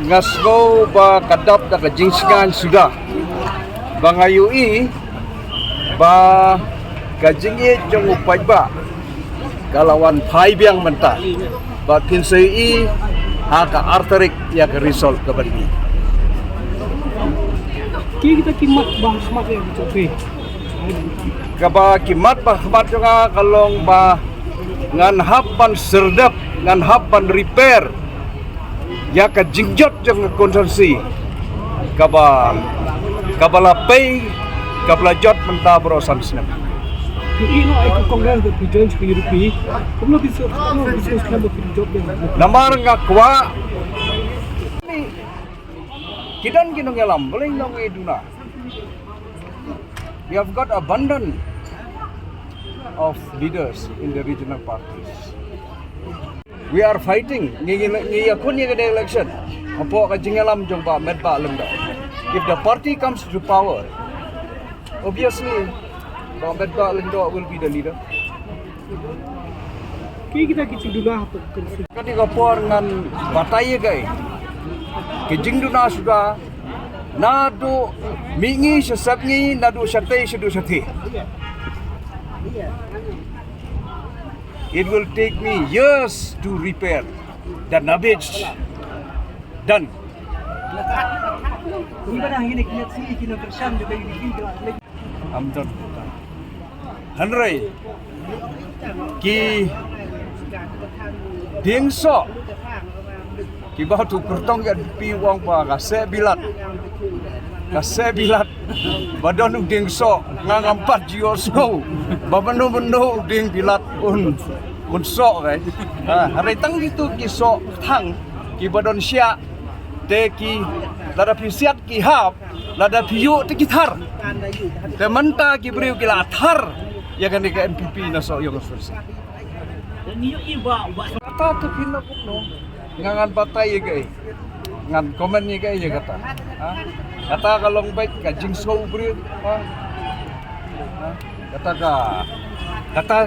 Ngasgo ba kadap na kajingsgan sudah. Bangayui ba kajingit jong upay ba kalawan paibyang menta ba pinsai haka arterik ya ke result ke bandi kita kimat bahmat ya coba kaba kimat bahmat juga kalong ba ngan hapan serdap ngan hapan repair ya ke jingjot jong konsumsi kaba lapay kabla jot menta berosan senang. Ini aku kongres the join ke Europe. Kamu bisa kan job yang. Namar ngakwa kidan kinong yalam beling nong eduna. We have got abundant of leaders in the regional parties. We are fighting ngi akun ngi election. Apo ka jingalam jong ba medba lemda. If the party comes to power, obviously medba lemda will be the leader. Kita dulu apa kerja. Kati kapor ngan batay gay. Kijing duna sudah nado mingi sesabngi nado syatay sudu syati. It will take me years to repair the damage done. I'm done. Hanray ki dingso ki batu kertong ya piwang pa kase bilat badon dingso ngangampat jiosno babano ding bilat unso kai hari tang itu kiso tang ki badon sia te ki lada pisiat ki hap lada piu te gitar te menta ki briu ki latar ya kan ke NPP na so yung first kata tu pina kuno ngangan patay gay ngan komen ni gay ya kata kata kalong baik ka jingso briu kata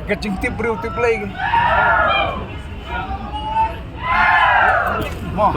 ka jingtip briu tiplay mo